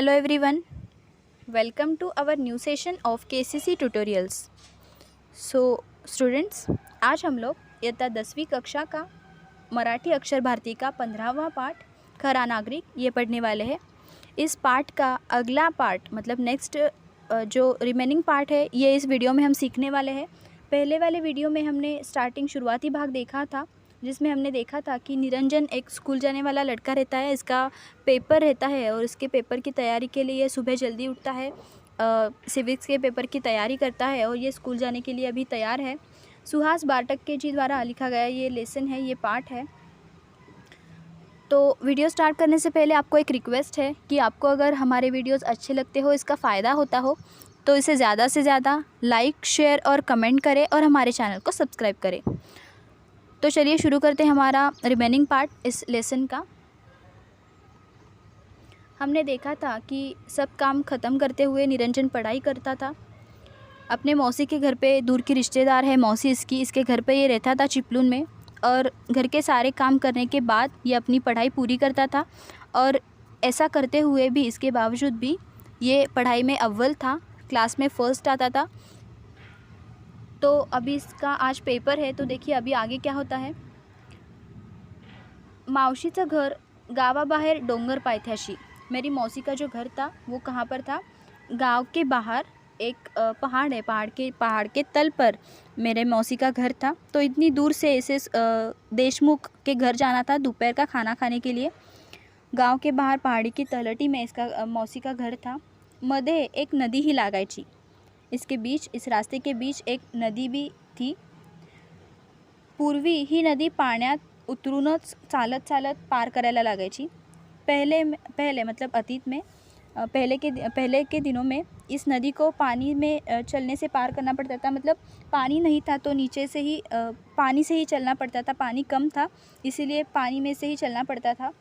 Hello everyone, welcome to our new session of KCC tutorials. So students, आज हम लोग इयत्ता 10वीं कक्षा का मराठी अक्षर भारती का 15वां पाठ खरा नागरिक ये पढ़ने वाले हैं। इस पाठ का अगला पार्ट मतलब नेक्स्ट जो रिमेनिंग पार्ट है ये इस वीडियो में हम सीखने वाले हैं। पहले वाले वीडियो में हमने शुरुआती भाग देखा था जिसमें हमने देखा था कि निरंजन एक स्कूल जाने वाला लड़का रहता है, इसका पेपर रहता है और इसके पेपर की तैयारी के लिए सुबह जल्दी उठता है, सिविक्स के पेपर की तैयारी करता है और ये स्कूल जाने के लिए अभी तैयार है। सुहास बाटक जी द्वारा लिखा गया ये लेसन है, ये पाठ है। तो वीडियो स्टार्ट करने से पहले आपको एक रिक्वेस्ट है कि आपको अगर हमारे वीडियोस अच्छे लगते हो, इसका फ़ायदा होता हो तो इसे ज़्यादा से ज़्यादा लाइक, शेयर और कमेंट करें और हमारे चैनल को सब्सक्राइब करें। तो चलिए शुरू करते हैं हमारा रिमेनिंग पार्ट इस लेसन का। हमने देखा था कि सब काम ख़त्म करते हुए निरंजन पढ़ाई करता था। अपने मौसी के घर पे, दूर की रिश्तेदार है मौसी इसके घर पे ये रहता था चिपलून में, और घर के सारे काम करने के बाद ये अपनी पढ़ाई पूरी करता था। और ऐसा करते हुए भी, इसके बावजूद भी ये पढ़ाई में अव्वल था, क्लास में फ़र्स्ट आता था। तो अभी इसका आज पेपर है, तो देखिए अभी आगे क्या होता है। मावशीचं घर गावाबाहेर डोंगर पायथ्याशी। मेरी मौसी का जो घर था वो कहाँ पर था? गांव के बाहर एक पहाड़ है, पहाड़ के तल पर मेरे मौसी का घर था। तो इतनी दूर से इसे देशमुख के घर जाना था दोपहर का खाना खाने के लिए। गांव के बाहर पहाड़ी की तलहटी में इसका मौसी का घर था। मध्ये एक नदी ही लागायची। इसके बीच, इस रास्ते के बीच एक नदी भी थी। पूर्वी ही नदी पाण्यात उतरूनच चालत चालत पार करायला लागायची। पहले मतलब अतीत में, पहले के दिनों में इस नदी को पानी में चलने से पार करना पड़ता था। मतलब पानी नहीं था तो नीचे से ही पानी से ही चलना पड़ता था। पानी कम था इसीलिए पानी में से ही चलना पड़ता था।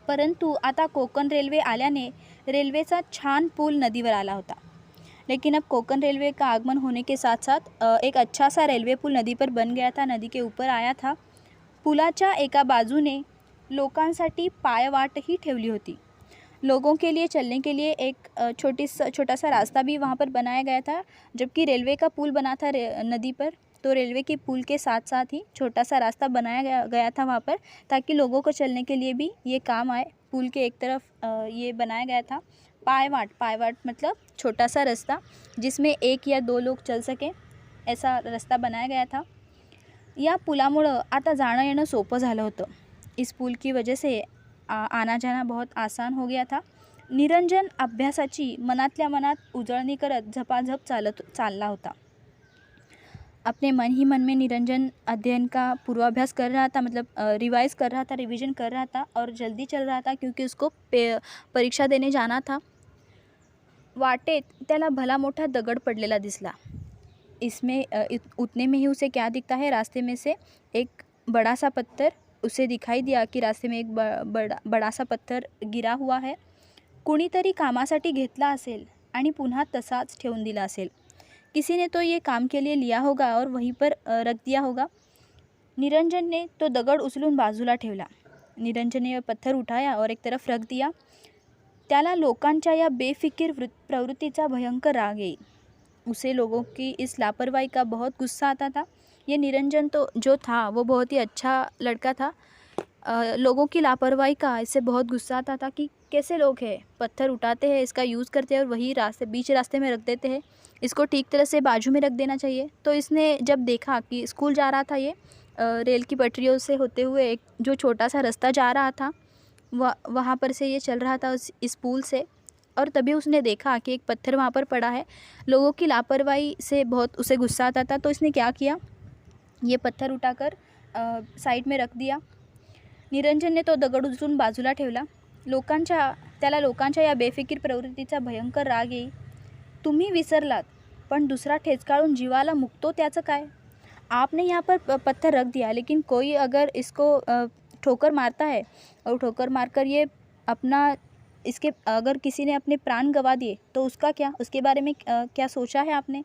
परंतु आता कोकण रेल्वे आल्याने रेल्वेचा छान पूल नदीवर आला होता। लेकिन अब कोकण रेलवे का आगमन होने के साथ साथ एक अच्छा सा रेलवे पुल नदी पर बन गया था, नदी के ऊपर आया था। पुलाच्या एका बाजूने लोकांसाठी पायवाटही ठेवली होती। लोगों के लिए चलने के लिए एक छोटा सा रास्ता भी वहाँ पर बनाया गया था। जबकि रेलवे का पुल बना था नदी पर, तो रेलवे के पुल के साथ साथ ही छोटा सा रास्ता बनाया गया था वहाँ पर, ताकि लोगों को चलने के लिए भी ये काम आए। पुल के एक तरफ ये बनाया गया था पायवाट मतलब छोटा सा रास्ता जिसमें एक या दो लोग चल सकें, ऐसा रास्ता बनाया गया था। या पुलामुळं आता जाणं येणं सोपं झालं होतं। इस पुल की वजह से आना जाना बहुत आसान हो गया था। निरंजन अभ्यासाची मनातल्या मनात उजळणी करत झपाझप चालला होता। अपने मन ही मन में निरंजन अध्ययन का पूर्वाभ्यास कर रहा था, मतलब रिवाइज़ कर रहा था, रिवीजन कर रहा था और जल्दी चल रहा था क्योंकि उसको परीक्षा देने जाना था। वाटेत त्याला भला मोठा दगड पडलेला दिसला। इसमें उतने में ही उसे क्या दिखता है, रास्ते में से एक बड़ा सा पत्थर उसे दिखाई दिया कि रास्ते में एक बड़ा सा पत्थर गिरा हुआ है। कुणीतरी कामासाठी घेतला असेल आणि पुन्हा तसाच ठेवून दिला असेल। किसी ने तो ये काम के लिए लिया होगा और वहीं पर रख दिया होगा। निरंजन ने तो दगड उचलून बाजूला ठेवला। निरंजन ने पत्थर उठाया और एक तरफ रख दिया। त्याला लोकांच्या या बेफिकिर प्रवृत्तीचा भयंकर राग येई। उसे लोगों की इस लापरवाही का बहुत गुस्सा आता था। ये निरंजन तो जो था वो बहुत ही अच्छा लड़का था। लोगों की लापरवाही का इससे बहुत गुस्सा आता था कि कैसे लोग हैं, पत्थर उठाते हैं, इसका यूज़ करते हैं और वही बीच रास्ते में रख देते हैं। इसको ठीक तरह से बाजू में रख देना चाहिए। तो इसने जब देखा कि स्कूल जा रहा था ये, रेल की पटरियों से होते हुए एक जो छोटा सा रास्ता जा रहा था, वहाँ पर से ये चल रहा था इस पुल से, और तभी उसने देखा कि एक पत्थर वहाँ पर पड़ा है। लोगों की लापरवाही से बहुत उसे गुस्सा आता था। तो इसने क्या किया, ये पत्थर उठाकर साइड में रख दिया। निरंजन ने तो दगड उचलून बाजूला ठेवला। त्याला लोकांच्या या बेफिकीर प्रवृत्तीचा भयंकर राग येई। तुम्ही विसरलात, पण दुसरा ठेचकाळून जीवाला मुकतो त्याचं काय? आपने यहाँ पर पत्थर रख दिया, लेकिन कोई अगर इसको ठोकर मारता है और ठोकर मारकर ये अगर किसी ने अपने प्राण गंवा दिए तो उसका क्या? उसके बारे में क्या सोचा है आपने?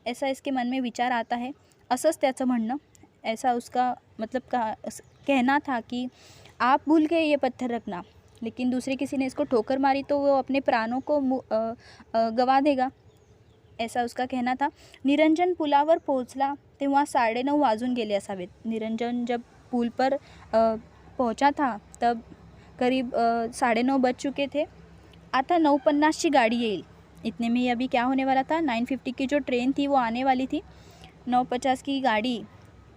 ऐसा इसके मन में विचार आता है। असंच त्याचं म्हणणं, ऐसा उसका मतलब कहना था कि आप भूल गए ये पत्थर रखना, लेकिन दूसरे किसी ने इसको ठोकर मारी तो वो अपने प्राणों को गवा देगा, ऐसा उसका कहना था. निरंजन पुलावर पोहोचला तेव्हा 9:30 वाजून गेले असावेत. निरंजन जब पुल पर पहुंचा था तब करीब 9:30 बज चुके थे. आता 9:50 की गाड़ी येईल. इतने में ही अभी क्या होने वाला था, 9:50 की जो ट्रेन थी वो आने वाली थी. 9:50 की गाड़ी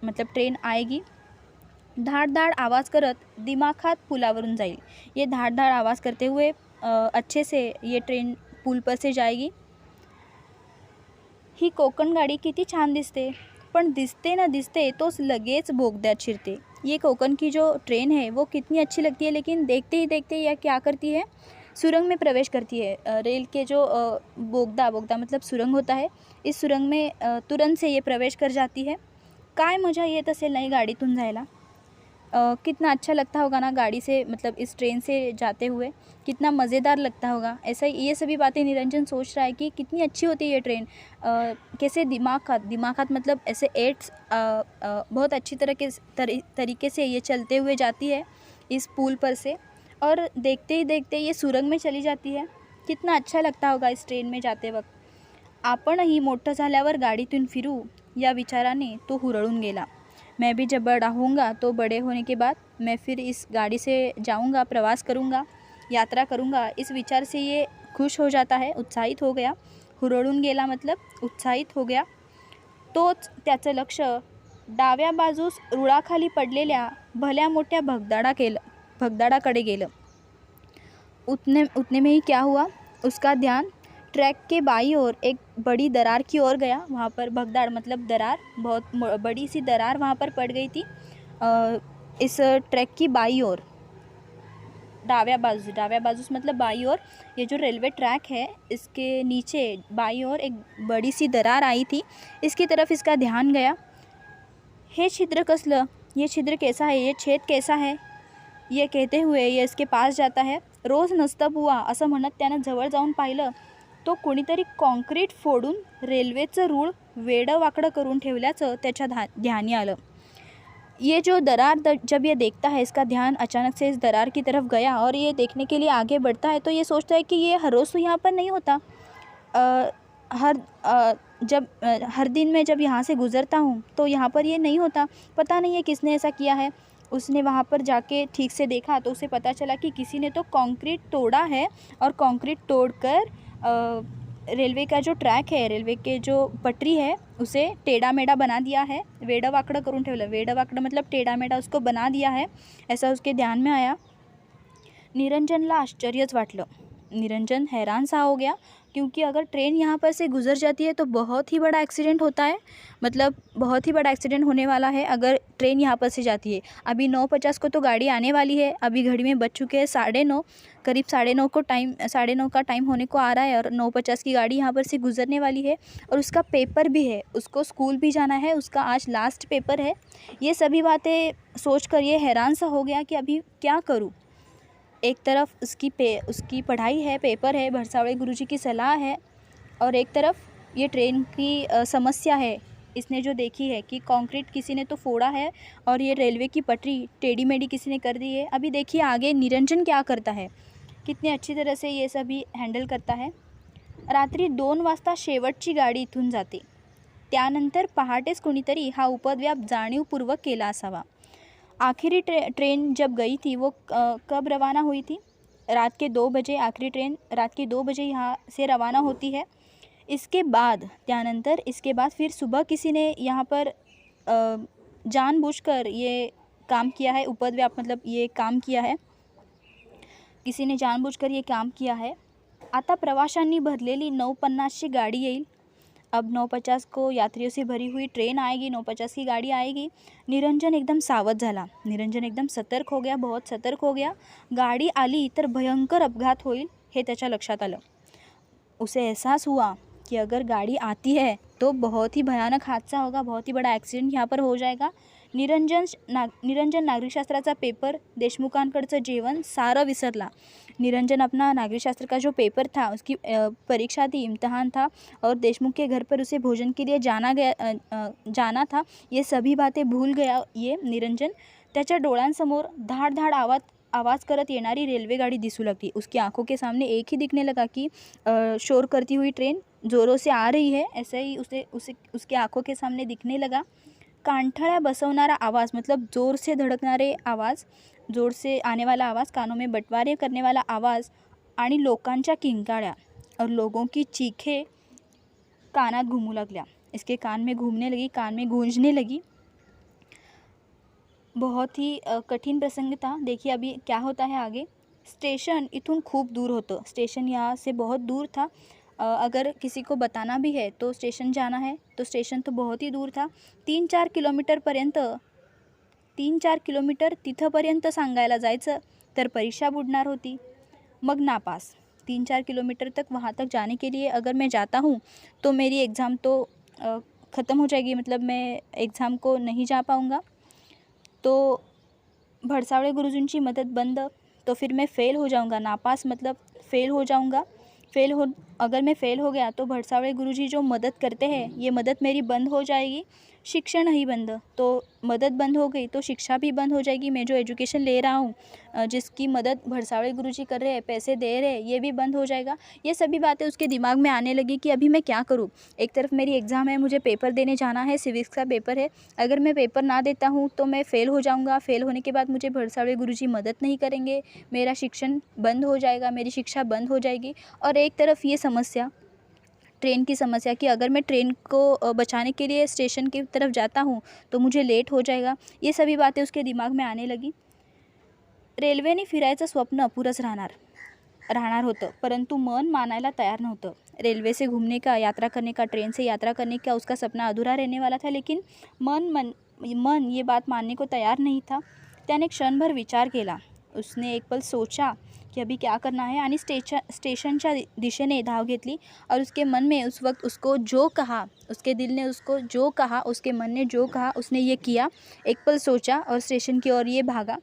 मतलब ट्रेन आएगी. धाड़ धाड़ आवाज़ करत दिमाखात पुलावरून जाईल. ये धाड़ धाड़ आवाज़ करते हुए अच्छे से ये ट्रेन पुल पर से जाएगी. ही कोकण गाडी किती छान दिसते, पण दिसते ना दिसते तोच लगेच बोगद्यात शिरते. ये कोकण की जो ट्रेन है वो कितनी अच्छी लगती है, लेकिन देखते ही देखते यह क्या करती है, सुरंग में प्रवेश करती है. रेल के जो बोगदा मतलब सुरंग होता है, इस सुरंग में तुरंत से ये प्रवेश कर जाती है. काय मजा येत असेल नाही गाडीतून जायला. कितना अच्छा लगता होगा ना गाड़ी से, मतलब इस ट्रेन से जाते हुए कितना मज़ेदार लगता होगा. ऐसा ये सभी बातें निरंजन सोच रहा है कि कितनी अच्छी होती है ये ट्रेन. कैसे दिमाखात मतलब ऐसे एड्स बहुत अच्छी तरीके से ये चलते हुए जाती है इस पुल पर से, और देखते ही देखते ये सुरंग में चली जाती है. कितना अच्छा लगता होगा इस ट्रेन में जाते वक्त. आपणही मोठं झाल्यावर गाडीतून फिरू या विचाराने तो हुरळून गेला. मैं भी जब बड़ा होऊंगा तो बड़े होने के बाद मैं फिर इस गाड़ी से जाऊंगा, प्रवास करूंगा, यात्रा करूंगा, इस विचार से ये खुश हो जाता है, उत्साहित हो गया. हुरळून गेला मतलब उत्साहित हो गया. तोच त्याचं लक्ष डाव्या बाजूस रुळाखाली पडलेल्या भल्या मोठ्या भगदाडाकडे गेलं. उतने में ही क्या हुआ, उसका ध्यान ट्रैक के बाई ओर एक बड़ी दरार की ओर गया. वहाँ पर भगदाड़ मतलब दरार, बहुत बड़ी सी दरार वहाँ पर पड़ गई थी. इस ट्रैक की बाई ओर, डाव्या बाजू मतलब बाई ओर, ये जो रेलवे ट्रैक है इसके नीचे बाई ओर एक बड़ी सी दरार आई थी. इसकी तरफ इसका ध्यान गया. हे छिद्र कसलं, ये छिद्र कैसा है, ये छेद कैसा है, ये कहते हुए ये इसके पास जाता है. रोज नसतं बुवा असं म्हणत त्यानं जवळ जाऊन पाहिलं तो कोणीतरी कॉन्क्रीट फोडून रेल्वेचं रूळ वेडं वाकडं करून ठेवल्याचं त्याच्या ध्यानी आलं. ये जो दरार जब ये देखता है, इसका ध्यान अचानक से इस दरार की तरफ गया और ये देखने के लिए आगे बढ़ता है, तो ये सोचता है कि ये हर रोज़ तो यहाँ पर नहीं होता. हर दिन में जब यहाँ से गुज़रता हूँ तो यहाँ पर ये नहीं होता. पता नहीं है किसने ऐसा किया है. उसने वहाँ पर जाके ठीक से देखा तो उसे पता चला कि किसी ने तो कंक्रीट तोड़ा है और कंक्रीट तोड़कर रेलवे का जो ट्रैक है, रेलवे के जो पटरी है उसे टेढ़ा मेढ़ा बना दिया है. वेडं वाकडं करून ठेवलं. वेडं वाकडं मतलब टेढ़ा मेढ़ा उसको बना दिया है, ऐसा उसके ध्यान में आया. निरंजनला आश्चर्यच वाटलं. निरंजन हैरान सा हो गया, क्योंकि अगर ट्रेन यहाँ पर से गुज़र जाती है तो बहुत ही बड़ा एक्सीडेंट होता है. मतलब बहुत ही बड़ा एक्सीडेंट होने वाला है अगर ट्रेन यहाँ पर से जाती है. अभी 9:50 को तो गाड़ी आने वाली है. अभी घड़ी में बज चुके हैं 9:30, करीब 9:30 का टाइम होने को आ रहा है और 9:50 की गाड़ी यहाँ पर से गुज़रने वाली है. और उसका पेपर भी है, उसको स्कूल भी जाना है, उसका आज लास्ट पेपर है. ये सभी बातें सोच कर ये हैरान सा हो गया कि अभी क्या करूँ. एक तरफ उसकी पढ़ाई है, पेपर है, भरसावळे गुरुजी की सलाह है, और एक तरफ ये ट्रेन की समस्या है. इसने जो देखी है कि कंक्रीट किसी ने तो फोड़ा है और ये रेलवे की पटरी टेढ़ी मेढ़ी किसी ने कर दी है. अभी देखिए आगे निरंजन क्या करता है, कितने अच्छी तरह से ये सभी हँडल करता है. रात्री 2 वाजता शेवटची गाडी इथून जाते. त्यानंतर पहाटेच कोणीतरी हा उपद्व्याप जाणीवपूर्वक केला असावा. आखिरी ट्रेन जब गई थी वो कब रवाना हुई थी, रात के 2 बजे. आखिरी ट्रेन रात के 2 बजे यहाँ से रवाना होती है. इसके बाद त्यानंतर इसके बाद फिर सुबह किसी ने यहाँ पर जानबूझकर ये काम किया है. उपद्व्याप मतलब ये काम किया है, किसी ने जानबूझकर ये काम किया है. आता प्रवाशांनी भरलेली 9:50ची गाडी येईल. अब 9:50 को यात्रियों से भरी हुई ट्रेन आएगी, 9:50 की गाड़ी आएगी. निरंजन एकदम सावध झाला. निरंजन एकदम सतर्क हो गया, बहुत सतर्क हो गया. गाड़ी आली तर भयंकर अपघात होईल हे त्याच्या लक्षात आलं. उसे एहसास हुआ कि अगर गाड़ी आती है तो बहुत ही भयानक हादसा होगा, बहुत ही बड़ा एक्सीडेंट यहाँ पर हो जाएगा. निरंजन नागरिकशास्त्राचा पेपर, देशमुखांकडचं जेवण सारं विसरला. निरंजन अपना नागरिकशास्त्र का जो पेपर था, उसकी परीक्षा थी, इम्तहान था, और देशमुख के घर पर उसे भोजन के लिए जाना था. ये सभी बातें भूल गया ये निरंजन. त्याच्या डोळ्यांसमोर धाड धाड आवाज़ करत येणारी रेल्वे गाड़ी दिसू लगती। उसकी आंखों के सामने एक ही दिखने लगा कि शोर करती हुई ट्रेन ज़ोरों से आ रही है, ऐसा ही उसे उसकी आंखों के सामने दिखने लगा। कानठळ्या बसवणारा आवाज़, मतलब ज़ोर से धड़कणारे आवाज़, ज़ोर से आने वाला आवाज़, कानों में बंटवारे करने वाला आवाज़ आणि लोकांच्या किंकाळ्या और लोगों की चीखें कानात घूमू लगल्या। इसके कान में घूमने लगी, कान में गूंजने लगी। बहुत ही कठिन प्रसंग था। देखिए अभी क्या होता है आगे। स्टेशन इथून खूप दूर होतं, स्टेशन यहाँ से बहुत दूर था। अगर किसी को बताना भी है तो स्टेशन जाना है तो स्टेशन तो बहुत ही दूर था। 3-4 किलोमीटरपर्यंत 3-4 किलोमीटर तिथंपर्यंत सांगायला जायचं तर परीक्षा बुडणार होती, मग नापास। 3-4 किलोमीटर तक वहाँ तक जाने के लिए अगर मैं जाता हूँ तो मेरी एग्ज़ाम तो ख़त्म हो जाएगी, मतलब मैं एग्ज़ाम को नहीं जा पाऊँगा। तो भड़सावळे गुरुजींची मदद बंद, तो फिर मैं फ़ेल हो जाऊँगा। नापास मतलब फ़ेल हो जाऊँगा। अगर मैं फ़ेल हो गया तो भड़सावळे गुरुजी जो मदद करते हैं, ये मदद मेरी बंद हो जाएगी। शिक्षण ही बंद, तो मदद बंद हो गई तो शिक्षा भी बंद हो जाएगी। मैं जो एजुकेशन ले रहा हूँ, जिसकी मदद भड़सावळे गुरुजी कर रहे हैं, पैसे दे रहे हैं, ये भी बंद हो जाएगा। ये सभी बातें उसके दिमाग में आने लगी कि अभी मैं क्या करूँ। एक तरफ मेरी एग्ज़ाम है, मुझे पेपर देने जाना है, सिविक्स का पेपर है। अगर मैं पेपर ना देता हूँ तो मैं फ़ेल हो जाऊँगा। फ़ेल होने के बाद मुझे भड़सावळे गुरुजी मदद नहीं करेंगे, मेरा शिक्षण बंद हो जाएगा, मेरी शिक्षा बंद हो जाएगी। और एक तरफ ये समस्या, ट्रेन की समस्या, कि अगर मैं ट्रेन को बचाने के लिए स्टेशन की तरफ जाता हूँ तो मुझे लेट हो जाएगा। ये सभी बातें उसके दिमाग में आने लगी। रेल्वेने फिरायचं स्वप्न अपुरंच राहणार होतं, परंतु मन मानायला तैयार नव्हतं। रेलवे से घूमने का, यात्रा करने का, ट्रेन से यात्रा करने का उसका सपना अधूरा रहने वाला था, लेकिन मन ये बात मानने को तैयार नहीं था। त्याने क्षणभर विचार केला, उसने एक पल सोचा कि अभी क्या करना है, आणि स्टेशनच्या दिशेने धाव घेतली। और उसके मन में उस वक्त उसको जो कहा, उसके दिल ने उसको जो कहा, उसके मन ने जो कहा, उसने ये किया। एक पल सोचा और स्टेशन की ओर ये भागा।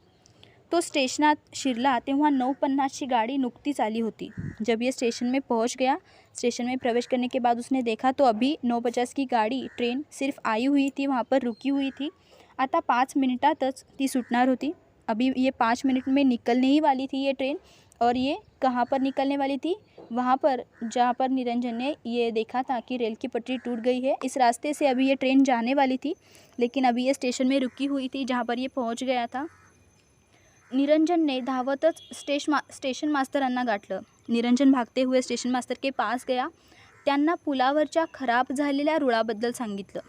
तो स्टेशनात शिरला तेव्हा 9:50ची गाड़ी नुकतीच आली होती। जब ये स्टेशन में पहुंच गया, स्टेशन में प्रवेश करने के बाद उसने देखा तो अभी 9:50 की गाड़ी, ट्रेन सिर्फ आई हुई थी, वहाँ पर रुकी हुई थी। आता 5 मिनिटातच ती सुटणार होती। अभी ये 5 मिनट में निकलने ही वाली थी ये ट्रेन। और ये कहाँ पर निकलने वाली थी? वहाँ पर जहाँ पर निरंजन ने ये देखा था कि रेल की पटरी टूट गई है, इस रास्ते से अभी ये ट्रेन जाने वाली थी, लेकिन अभी ये स्टेशन में रुकी हुई थी जहाँ पर ये पहुँच गया था। निरंजनने धावतच स्टेशन मास्तरांना गाठलं। निरंजन भागते हुए स्टेशन मास्तर के पास गया, त्यांना पुलावरच्या खराब झालेल्या रुळाबद्दल सांगितलं।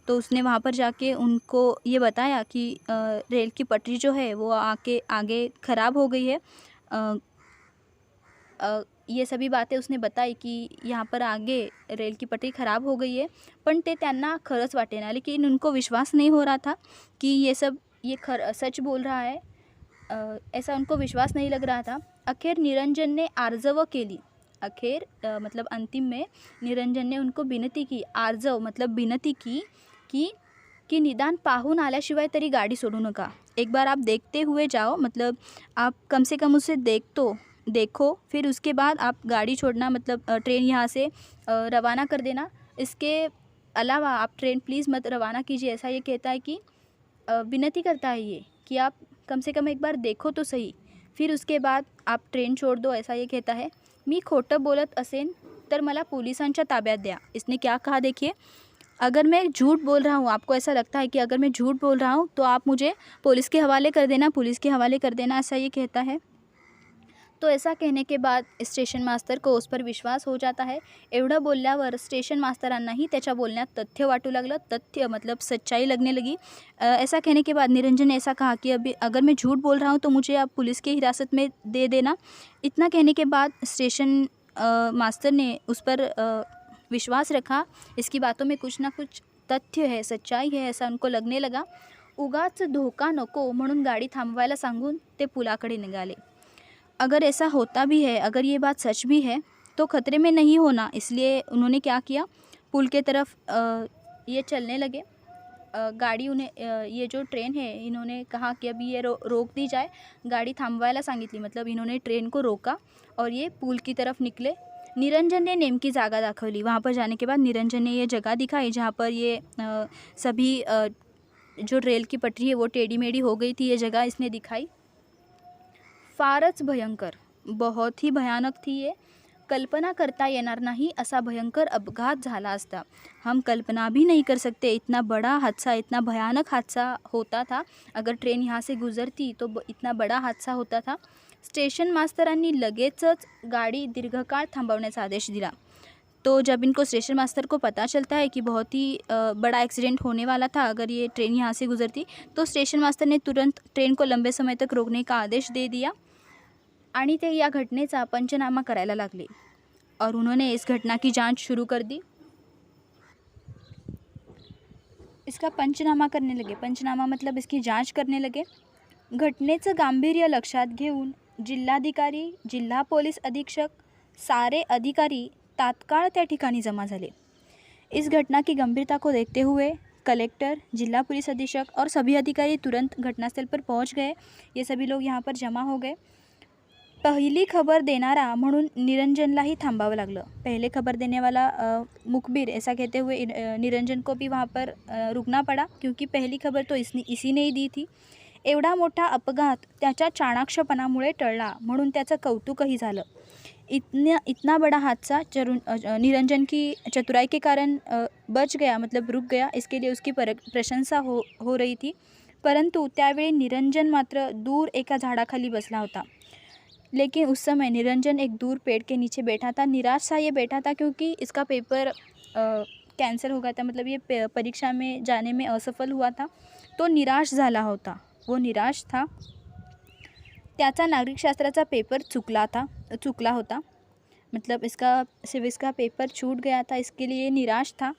तो उसने वहाँ पर जाके उनको ये बताया कि रेल की पटरी जो है वो आगे ख़राब हो गई है। ये सभी बातें उसने बताई कि यहाँ पर आगे रेल की पटरी ख़राब हो गई है, पण ते त्यांना खरंच वाटेना, लेकिन उनको विश्वास नहीं हो रहा था कि ये सच बोल रहा है। ऐसा उनको विश्वास नहीं लग रहा था। अखेर निरंजन ने आर्जव केली। मतलब अंतिम में निरंजन ने उनको विनती की, आर्जव मतलब विनती की कि निदान पाहून आल्याशिवाय तरी गाड़ी सोडू नका। एक बार आप देखते हुए जाओ, मतलब आप कम से कम उसे देखो, फिर उसके बाद आप गाड़ी छोड़ना, मतलब ट्रेन यहाँ से रवाना कर देना। इसके अलावा आप ट्रेन प्लीज़ मत रवाना कीजिए। ऐसा ये कहता है कि विनती करता है ये कि आप कम से कम एक बार देखो तो सही, फिर उसके बाद आप ट्रेन छोड़ दो, ऐसा ये कहता है। मी खोटं बोलत असेन तर मला पोलिसांच्या ताब्यात द्या। इसने क्या कहा देखिए, अगर मैं झूठ बोल रहा हूँ, आपको ऐसा लगता है कि अगर मैं झूठ बोल रहा हूँ तो आप मुझे पुलिस के हवाले कर देना, ऐसा ये कहता है। तो ऐसा कहने के बाद स्टेशन मास्तर को उस पर विश्वास हो जाता है। एवढं बोलल्यावर स्टेशन मास्तरांनाही त्याच्या बोलण्यात तथ्य वाटू लागलं, तथ्य मतलब सच्चाई लगने लगी। ऐसा कहने के बाद निरंजन ने ऐसा कहा कि अगर मैं झूठ बोल रहा हूँ तो मुझे आप पुलिस की हिरासत में दे देना। इतना कहने के बाद स्टेशन मास्टर ने उस पर विश्वास रखा, इसकी बातों में कुछ ना कुछ तथ्य है, सच्चाई है, ऐसा उनको लगने लगा। उगाच धोका नको म्हणून गाडी थांबवायला सांगून ते पुलाकडे निघाले। अगर ऐसा होता भी है, अगर ये बात सच भी है तो ख़तरे में नहीं होना, इसलिए उन्होंने क्या किया, पुल के तरफ ये चलने लगे। गाड़ी उन्हें ये जो ट्रेन है, इन्होंने कहा कि अभी ये रोक दी जाए, गाड़ी थांबवायला सांगितली, मतलब इन्होंने ट्रेन को रोका और ये पुल की तरफ निकले। निरंजन ने नेमकी जागा दाखवली। वहाँ पर जाने के बाद निरंजन ने ये जगह दिखाई जहाँ पर ये सभी जो रेल की पटरी है वो टेढ़ी मेढ़ी हो गई थी, ये जगह इसने दिखाई। फारच भयंकर, बहुत ही भयानक थी ये. कल्पना करता येणार नहीं असा भयंकर अपघात झाला असता. हम कल्पना भी नहीं कर सकते, इतना बड़ा हादसा, इतना भयानक हादसा होता था. अगर ट्रेन यहाँ से गुजरती तो इतना बड़ा हादसा होता था. स्टेशन मास्तरांनी लगेचच गाड़ी दीर्घकाळ थांबवण्याचा आदेश दिला. तो जब इनको स्टेशन मास्टर को पता चलता है कि बहुत ही बड़ा एक्सीडेंट होने वाला था अगर ये ट्रेन यहाँ से गुजरती, तो स्टेशन मास्टर ने तुरंत ट्रेन को लंबे समय तक रोकने का आदेश दे दिया आणि ते या घटनेचा पंचनामा करायला लागले और उन्होंने इस घटना की जांच शुरू कर दी. इसका पंचनामा करने लगे. पंचनामा मतलब इसकी जांच करने लगे. घटनेचं गांभीर्य लक्षात घेऊन जिल्हाधिकारी, जिल्हा पोलीस अधीक्षक, सारे अधिकारी तात्काळ त्या ठिकाणी जमा झाले. इस घटना की गंभीरता को देखते हुए कलेक्टर, जिला पुलिस अधीक्षक और सभी अधिकारी तुरंत घटनास्थल पर पहुंच गए. ये सभी लोग यहाँ पर जमा हो गए. पहिली खबर देनारा म्हणून निरंजनलाही थांबावं लागलं. पहले खबर देने वाला मुखबिर ऐसा कहते हुए निरंजन को भी वहाँ पर रुकना पड़ा, क्योंकि पहली खबर तो इसी ने ही दी थी. एवढा मोठा अपघात त्याच्या चाणाक्षपणामुळे टळला म्हणून त्याचं कौतुकही झालं. इतना बड़ा हादसा निरंजन की चतुराई के कारण बच गया, मतलब रुक गया, इसके लिए उसकी प्रशंसा हो रही थी. परंतु त्यावेळी निरंजन मात्र दूर एका झाडाखाली बसला होता. लेकिन उस समय निरंजन एक दूर पेड़ के नीचे बैठा था. निराश सा ये बैठा था क्योंकि इसका पेपर कैंसिल हो गया था, मतलब ये परीक्षा में जाने में असफल हुआ था. तो निराश झाला होता, वो निराश था. त्याचा नागरिकशास्त्राचा पेपर चुकला होता, मतलब इसका सिविक्स का पेपर छूट गया था, इसके लिए निराश था.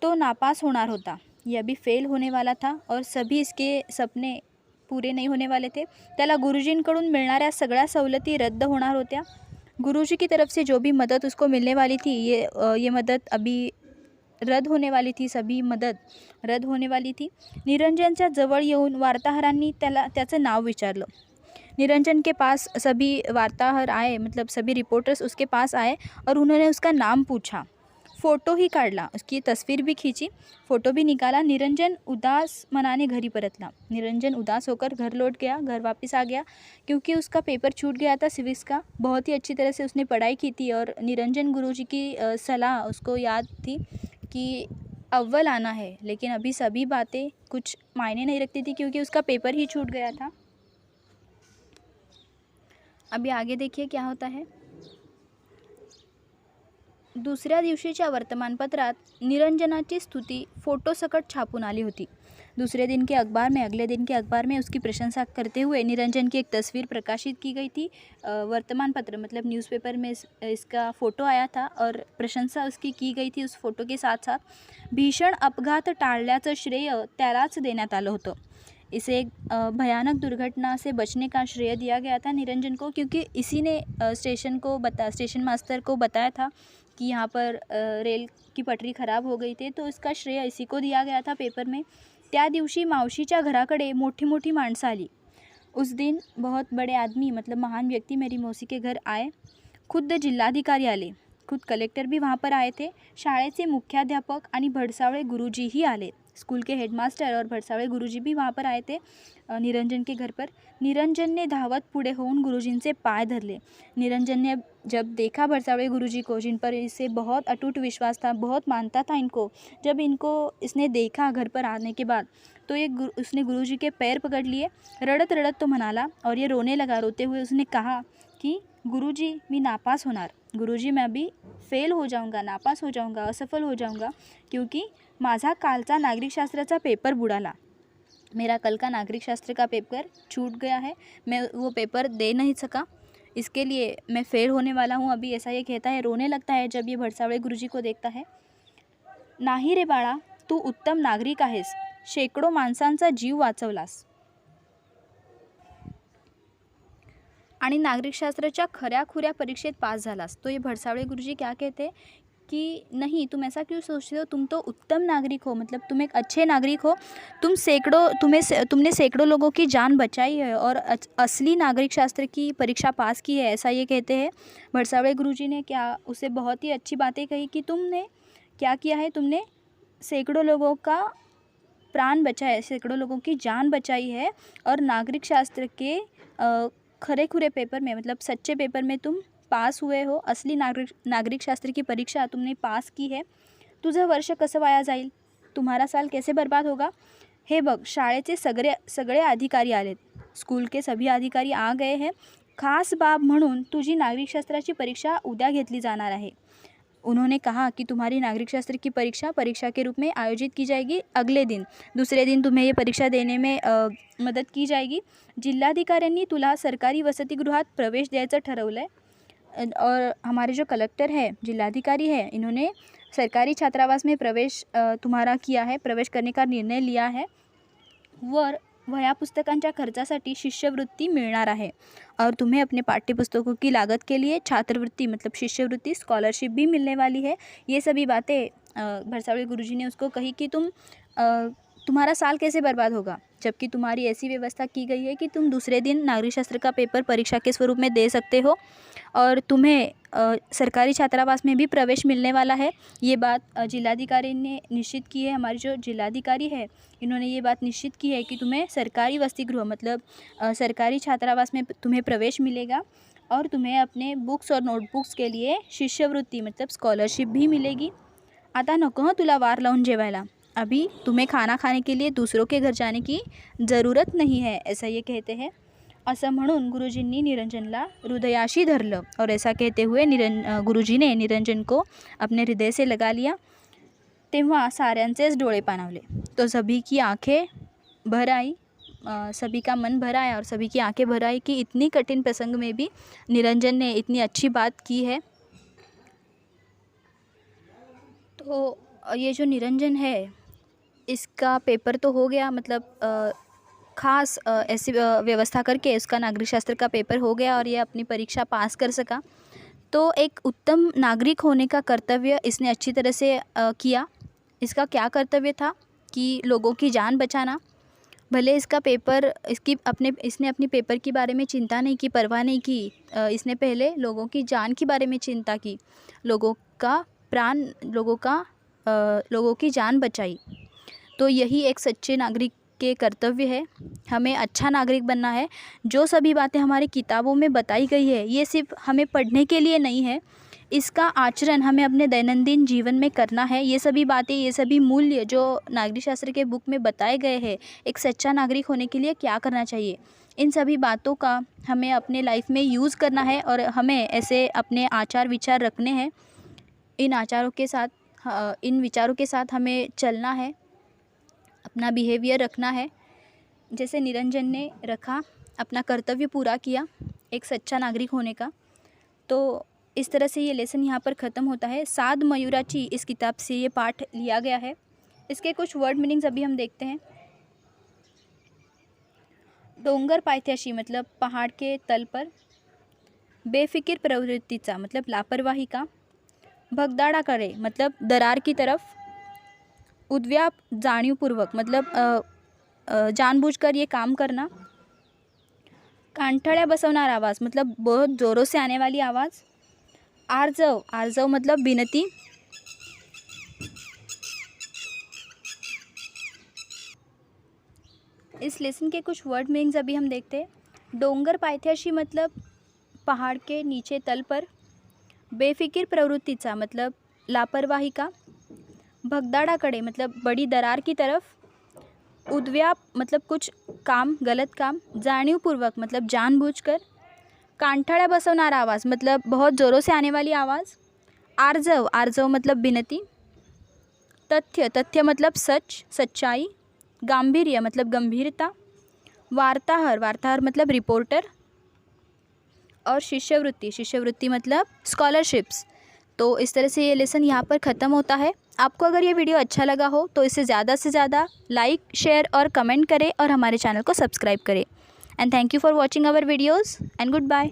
तो नापास होणार होता, ये अभी फेल होने वाला था और सभी इसके सपने पूरे नहीं होने वाले थे. त्याला गुरुजींकडून मिळणाऱ्या सगळ्या सवलती रद्द होणार होत्या. गुरुजी की तरफ से जो भी मदद उसको मिलने वाली थी, ये मदद अभी रद्द होने वाली थी, सभी मदद रद्द होने वाली थी. निरंजनच्या जवळ येऊन वार्ताहरांनी त्याचं नाव विचारलं. निरंजन के पास सभी वार्ताहर आए, मतलब सभी रिपोर्टर्स उसके पास आए और उन्होंने उसका नाम पूछा. फ़ोटो ही काढ़ला, उसकी तस्वीर भी खींची, फ़ोटो भी निकाला. निरंजन उदास मनाने घर ही परतला. निरंजन उदास होकर घर लौट गया, घर वापस आ गया, क्योंकि उसका पेपर छूट गया था सिविक्स का. बहुत ही अच्छी तरह से उसने पढ़ाई की थी और निरंजन गुरुजी की सलाह उसको याद थी कि अव्वल आना है. लेकिन अभी सभी बातें कुछ मायने नहीं रखती थी क्योंकि उसका पेपर ही छूट गया था. अभी आगे देखिए क्या होता है. दुसऱ्या दिवशीच्या वर्तमानपत्रात निरंजनाची स्तुती फोटोसकट छापून आली होती. अगले दिन के अखबार में उसकी प्रशंसा करते हुए निरंजन की एक तस्वीर प्रकाशित की गई थी. वर्तमान पत्र मतलब न्यूज़पेपर में इसका फ़ोटो आया था और प्रशंसा उसकी की गई थी उस फ़ोटो के साथ साथ. भीषण अपघात टाळल्याचं श्रेय त्यालाच देण्यात आलं होतं. इसे एक भयानक दुर्घटना से बचने का श्रेय दिया गया था निरंजन को, क्योंकि इसी ने स्टेशन मास्टर को बताया था कि यहाँ पर रेल की पटरी ख़राब हो गई थी, तो इसका श्रेय इसी को दिया गया था पेपर में. त्या दिवशी मावशीच्या घराकडे मोठी मोठी माणसं आली. उस दिन बहुत बड़े आदमी, मतलब महान व्यक्ति मेरी मौसी के घर आए. खुद जिल्हाधिकारी आले, खुद कलेक्टर भी वहाँ पर आए थे. शाळेचे मुख्याध्यापक आणि भडसावळे गुरुजीही आले. स्कूल के हेडमास्टर और भडसावळे गुरुजी भी वहाँ पर आए थे निरंजन के घर पर. निरंजन ने धावत पुढे होऊन गुरुजींचे पाय धरले. निरंजन ने जब देखा भडसावळे गुरुजी को, जिन पर इसे बहुत अटूट विश्वास था, बहुत मानता था इनको, जब इनको इसने देखा घर पर आने के बाद, तो उसने गुरुजी के पैर पकड़ लिए. रड़त रड़त तो म्हणाला और ये रोने लगा. रोते हुए उसने कहा कि गुरुजी मी नापास होणार, गुरुजी मैं अभी फेल हो जाऊंगा, नापास हो जाऊंगा, असफल हो जाऊंगा, क्योंकि माझा कालचा नागरिकशास्त्राचा पेपर बुडाला. मेरा कल का नागरिक शास्त्र का पेपर छूट गया है, मैं वो पेपर दे नहीं सका, इसके लिए मैं फेल होने वाला हूँ अभी, ऐसा ये कहता है. रोने लगता है जब ये भडसावळे गुरुजी को देखता है. नाही रे बाळा, तू उत्तम नागरिक आहेस, शेकडो माणसांचा जीव वाचवलास. आणि नागरिकशास्त्राच्या खऱ्याखुऱ्या परीक्षेत पास झालास. तो ये भडसावळे गुरुजी क्या कहते कि नहीं, तुम ऐसा क्यों सोचते हो, तुम तो उत्तम नागरिक हो, मतलब तुम एक अच्छे नागरिक हो, तुमने सैकड़ों लोगों की जान बचाई है और असली नागरिक शास्त्र की परीक्षा पास की है, ऐसा ये कहते हैं. भडसावळे गुरुजी ने उसे बहुत ही अच्छी बातें कही कि तुमने क्या किया है, तुमने सैकड़ों लोगों का प्राण बचाया है, सैकड़ों लोगों की जान बचाई है और नागरिक शास्त्र के खरे खुरे पेपर में मतलब सच्चे पेपर में तुम पास हुए हो, असली नागरिक शास्त्र की परीक्षा तुमने पास की है, तुझं वर्ष कसं वाया जाईल, तुम्हारा साल कैसे बर्बाद होगा. हे बघ, शाळेचे सगळे अधिकारी आलेत, स्कूल के सभी अधिकारी आ गए हैं. खास बाब म्हणून तुझी नागरिकशास्त्राची परीक्षा उद्या घेतली जाणार आहे. उन्होंने कहा कि तुम्हारी नागरिक शास्त्र की परीक्षा के रूप में आयोजित की जाएगी अगले दिन. दूसरे दिन तुम्हें ये परीक्षा देने में मदत की जाएगी. जिल्हाधिकाऱ्यांनी तुला सरकारी वसतिगृहात प्रवेश द्यायचं ठरवलं है. और हमारे जो कलेक्टर है, जिलाधिकारी है, इन्होंने सरकारी छात्रावास में प्रवेश तुम्हारा किया है, प्रवेश करने का निर्णय लिया है. वर वह्या पुस्तकांच्या खर्चासाठी शिष्यवृत्ती मिळणार आहे. और तुम्हें अपने पाठ्यपुस्तकों की लागत के लिए छात्रवृत्ति मतलब शिष्यवृत्ति स्कॉलरशिप भी मिलने वाली है. ये सभी बातें भरसावली गुरुजी ने उसको कही कि तुम्हारा साल कैसे बर्बाद होगा, जबकि तुम्हारी ऐसी व्यवस्था की गई है कि तुम दूसरे दिन नागरिक शास्त्र का पेपर परीक्षा के स्वरूप में दे सकते हो और तुम्हें सरकारी छात्रावास में भी प्रवेश मिलने वाला है. ये बात जिलाधिकारी ने निश्चित की है. हमारी जो जिलाधिकारी है, इन्होंने ये बात निश्चित की है कि तुम्हें सरकारी वसतिगृह मतलब सरकारी छात्रावास में तुम्हें प्रवेश मिलेगा और तुम्हें अपने बुक्स और नोटबुक्स के लिए शिष्यवृत्ति मतलब स्कॉलरशिप भी मिलेगी. आता नको हं तुला वार लावून जेवायला, अभी तुम्हें खाना खाने के लिए दूसरों के घर जाने की ज़रूरत नहीं है, ऐसा ये कहते हैं. असं म्हणून गुरुजींनी निरंजनला हृदयाशी धरलं और ऐसा कहते हुए गुरुजी ने निरंजन को अपने हृदय से लगा लिया. तेव्हा साऱ्यांचेच डोळे पाणावले. तो सभी की आंखें भर आई, सभी का मन भर आया और सभी की आंखें भर आई कि इतनी कठिन प्रसंग में भी निरंजन ने इतनी अच्छी बात की है. तो ये जो निरंजन है, इसका पेपर तो हो गया, मतलब ख़ास ऐसी व्यवस्था करके उसका नागरिक शास्त्र का पेपर हो गया और ये अपनी परीक्षा पास कर सका. तो एक उत्तम नागरिक होने का कर्तव्य इसने अच्छी तरह से किया. इसका क्या कर्तव्य था कि लोगों की जान बचाना. भले इसका पेपर इसने अपनी पेपर के बारे में चिंता नहीं की, परवाह नहीं की. इसने पहले लोगों की जान के बारे में चिंता की, लोगों का प्राण, लोगों की जान बचाई. तो यही एक सच्चे नागरिक के कर्तव्य है. हमें अच्छा नागरिक बनना है. जो सभी बातें हमारी किताबों में बताई गई है, ये सिर्फ हमें पढ़ने के लिए नहीं है, इसका आचरण हमें अपने दैनंदिन जीवन में करना है. ये सभी बातें, ये सभी मूल्य जो नागरिक शास्त्र के बुक में बताए गए हैं, एक सच्चा नागरिक होने के लिए क्या करना चाहिए, इन सभी बातों का हमें अपने लाइफ में यूज़ करना है और हमें ऐसे अपने आचार विचार रखने हैं. इन विचारों के साथ हमें चलना है, अपना बिहेवियर रखना है जैसे निरंजन ने रखा, अपना कर्तव्य पूरा किया एक सच्चा नागरिक होने का. तो इस तरह से ये लेसन यहाँ पर ख़त्म होता है. साध मयूराची इस किताब से ये पाठ लिया गया है. इसके कुछ वर्ड मीनिंग्स अभी हम देखते हैं. डोंगर पायथ्याशी मतलब पहाड़ के तल पर, बेफिक्र प्रवृत्तीचा मतलब लापरवाही का, भगदाडाकडे मतलब दरार की तरफ, उद्व्याप जाणीवपूर्वक मतलब जानबूझकर ये काम करना, कांठळ्या बसवणारा आवाज़ मतलब बहुत ज़ोरों से आने वाली आवाज़, आर्जव मतलब विनती, इस लेसन के कुछ वर्ड मीनिंग्स अभी हम देखते हैं. डोंगर पायथ्याशी मतलब पहाड़ के नीचे तल पर, बेफिक्र प्रवृत्तीचा मतलब लापरवाही का, भगदाडाकडे मतलब बड़ी दरार की तरफ, उद्व्याप मतलब कुछ काम, गलत काम, जाणीवपूर्वक मतलब जानबूझकर, कांठळ्या बसवणारा आवाज़ मतलब बहुत ज़ोरों से आने वाली आवाज़, आर्जव मतलब विनती, तथ्य मतलब सच, सच्चाई, गांभीर्य मतलब गंभीरता, वार्ताहर मतलब रिपोर्टर, और शिष्यवृत्ति मतलब स्कॉलरशिप्स. तो इस तरह से ये लेसन यहाँ पर ख़त्म होता है. आपको अगर ये वीडियो अच्छा लगा हो तो इसे ज़्यादा से ज़्यादा लाइक, शेयर और कमेंट करें और हमारे चैनल को सब्सक्राइब करें. And thank you for watching our videos and good bye.